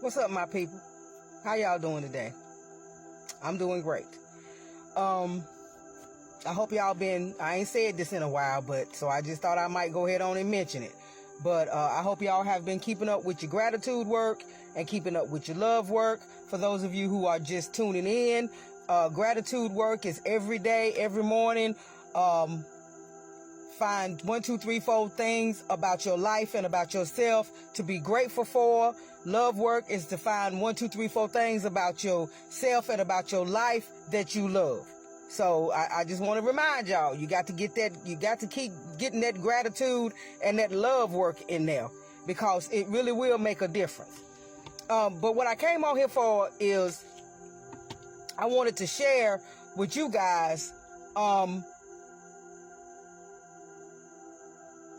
What's up, my people? How y'all doing today? I'm doing great. I hope y'all I ain't said this in a while, but so I just thought I might go ahead on and mention it. But I hope y'all have been keeping up with your gratitude work and keeping up with your love work. For those of you who are just tuning in, gratitude work is every day, every morning. Find 1, 2, 3, 4 things about your life and about yourself to be grateful for. Love work is to find 1, 2, 3, 4 things about yourself and about your life that you love. So I just want to remind y'all, you got to keep getting that gratitude and that love work in there, because it really will make a difference. But what I came on here for is I wanted to share with you guys a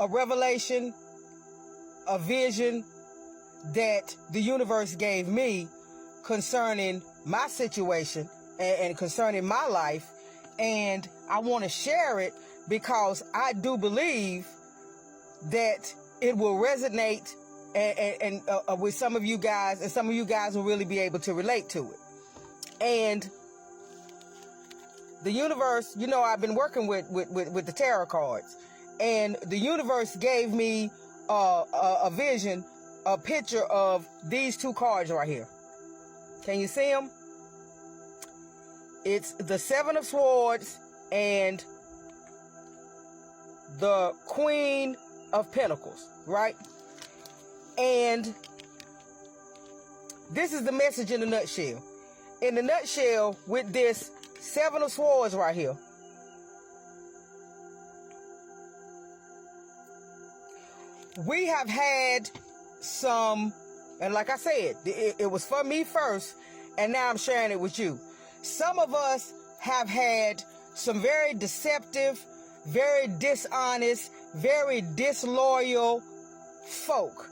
revelation, a vision that the universe gave me concerning my situation and concerning my life. And I want to share it because I do believe that it will resonate and with some of you guys, and some of you guys will really be able to relate to it. And the universe, I've been working with the tarot cards. And the universe gave me a vision, a picture of these two cards right here. Can you see them? It's the Seven of Swords and the Queen of Pentacles, right? And this is the message in a nutshell. In a nutshell, with this Seven of Swords right here, we have had some, and like I said, it was for me first, and now I'm sharing it with you. Some of us have had some very deceptive, very dishonest, very disloyal folk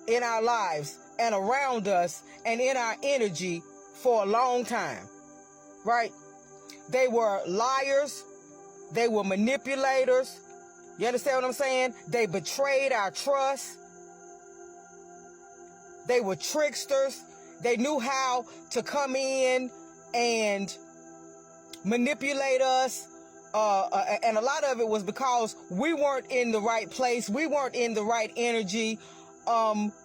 in our lives and around us and in our energy for a long time, right? They were liars. They were manipulators. You understand what I'm saying? They betrayed our trust. They were tricksters. They knew how to come in and manipulate us. And a lot of it was because we weren't in the right place. We weren't in the right energy.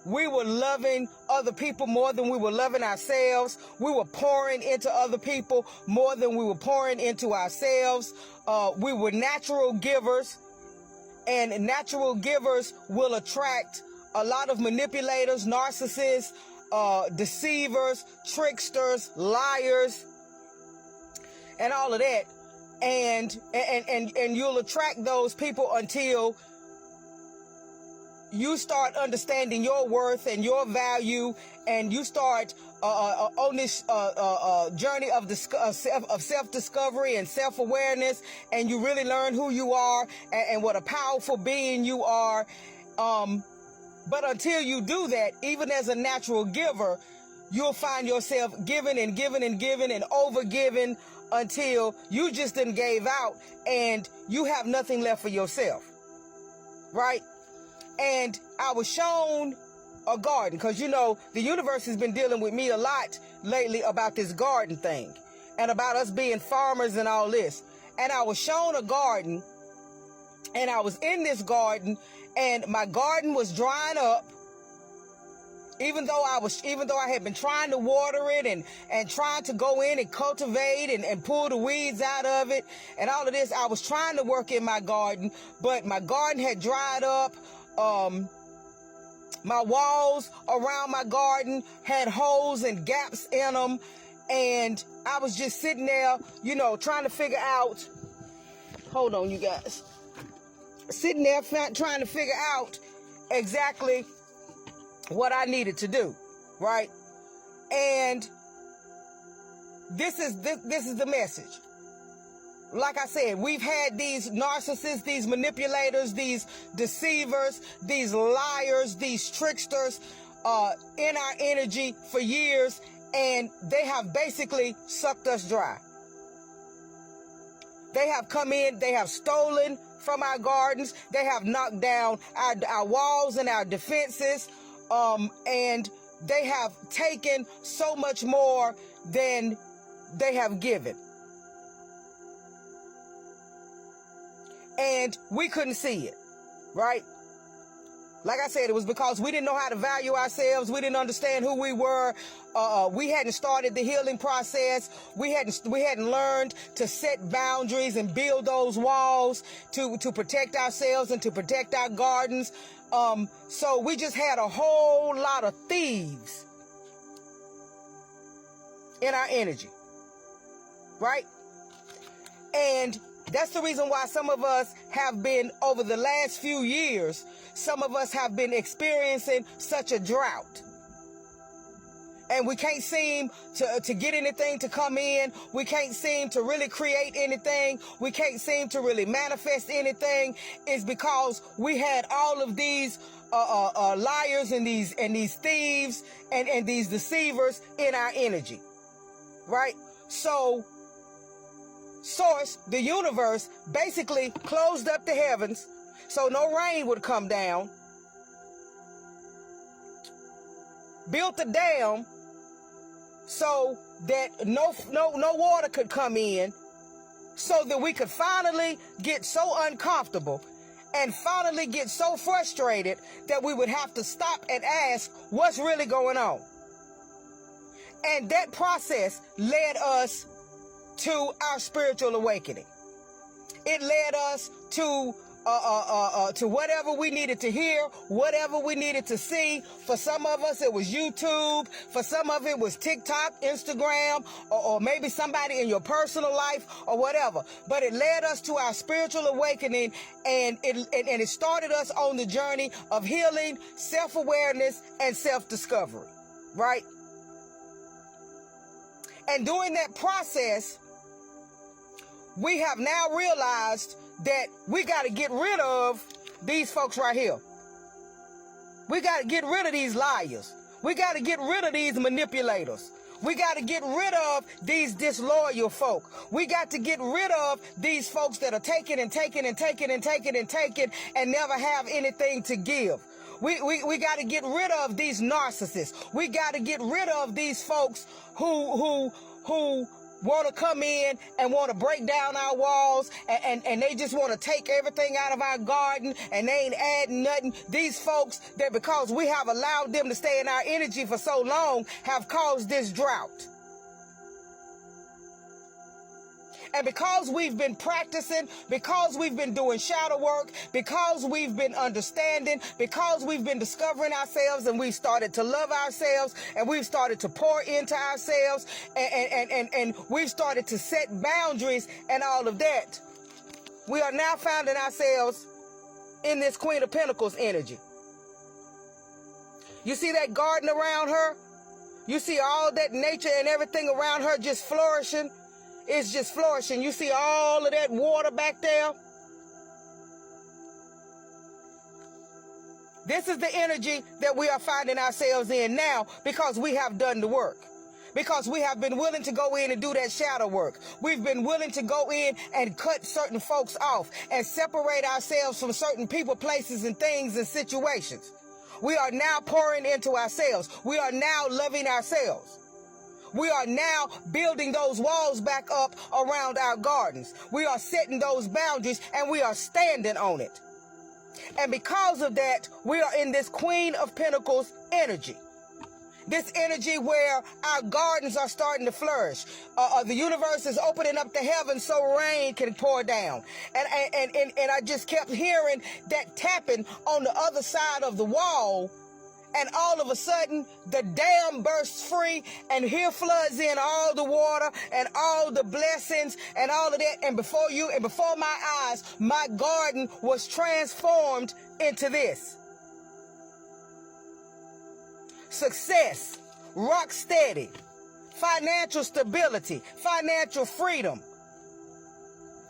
We were loving other people more than we were loving ourselves. We were pouring into other people more than we were pouring into ourselves. We were natural givers. And natural givers will attract a lot of manipulators, narcissists, deceivers, tricksters, liars, and all of that. And you'll attract those people until you start understanding your worth and your value, and you start on this journey of self-discovery and self-awareness, and you really learn who you are and what a powerful being you are. But until you do that, even as a natural giver, you'll find yourself giving and giving and giving and over-giving until you just done gave out and you have nothing left for yourself, right? And I was shown a garden, because the universe has been dealing with me a lot lately about this garden thing and about us being farmers and all this. And I was shown a garden, and I was in this garden, and my garden was drying up. Even though I had been trying to water it and trying to go in and cultivate and pull the weeds out of it and all of this, I was trying to work in my garden, but my garden had dried up. My walls around my garden had holes and gaps in them, and I was just sitting there, trying to figure out, hold on, you guys, sitting there trying to figure out exactly what I needed to do, right? And this is the message. Like I said, we've had these narcissists, these manipulators, these deceivers, these liars, these tricksters in our energy for years, and they have basically sucked us dry. They have come in, they have stolen from our gardens, they have knocked down our walls and our defenses, and they have taken so much more than they have given. And we couldn't see it, right? Like I said, it was because we didn't know how to value ourselves. We didn't understand who we were. We hadn't started the healing process. We hadn't learned to set boundaries and build those walls to protect ourselves and to protect our gardens. So we just had a whole lot of thieves in our energy, right? And that's the reason why some of us have been, over the last few years, some of us have been experiencing such a drought. And we can't seem to get anything to come in. We can't seem to really create anything. We can't seem to really manifest anything. It's because we had all of these liars and these thieves and these deceivers in our energy, right? So Source, the universe, basically closed up the heavens so no rain would come down, built a dam so that no water could come in, so that we could finally get so uncomfortable and finally get so frustrated that we would have to stop and ask what's really going on. And that process led us to our spiritual awakening. It led us to whatever we needed to hear, whatever we needed to see. For some of us, it was YouTube. For some of it was TikTok, Instagram, or maybe somebody in your personal life or whatever. But it led us to our spiritual awakening, and it started us on the journey of healing, self-awareness, and self-discovery, right? And during that process, we have now realized that we got to get rid of these folks right here. We got to get rid of these liars. We got to get rid of these manipulators. We got to get rid of these disloyal folk. We got to get rid of these folks that are taking and taking and taking and taking and taking and never have anything to give. We got to get rid of these narcissists. We got to get rid of these folks who want to come in and want to break down our walls, and they just want to take everything out of our garden, and they ain't adding nothing. These folks that, because we have allowed them to stay in our energy for so long, have caused this drought. And because we've been practicing, because we've been doing shadow work, because we've been understanding, because we've been discovering ourselves, and we've started to love ourselves, and we've started to pour into ourselves, and we've started to set boundaries and all of that, we are now finding ourselves in this Queen of Pentacles energy. You see that garden around her? You see all that nature and everything around her just flourishing? It's just flourishing. You see all of that water back there? This is the energy that we are finding ourselves in now, because we have done the work. Because we have been willing to go in and do that shadow work. We've been willing to go in and cut certain folks off and separate ourselves from certain people, places, and things and situations. We are now pouring into ourselves. We are now loving ourselves. We are now building those walls back up around our gardens. We are setting those boundaries, and we are standing on it. And because of that, we are in this Queen of Pentacles energy. This energy where our gardens are starting to flourish. The universe is opening up the heavens so rain can pour down. And I just kept hearing that tapping on the other side of the wall. And all of a sudden, the dam bursts free, and here floods in all the water and all the blessings and all of that. And before my eyes, my garden was transformed into this. Success, rock steady, financial stability, financial freedom.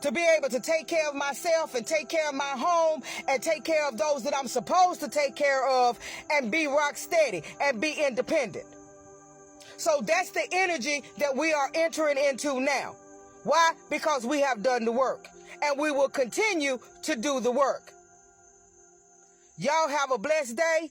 To be able to take care of myself and take care of my home and take care of those that I'm supposed to take care of, and be rock steady and be independent. So that's the energy that we are entering into now. Why? Because we have done the work, and we will continue to do the work. Y'all have a blessed day.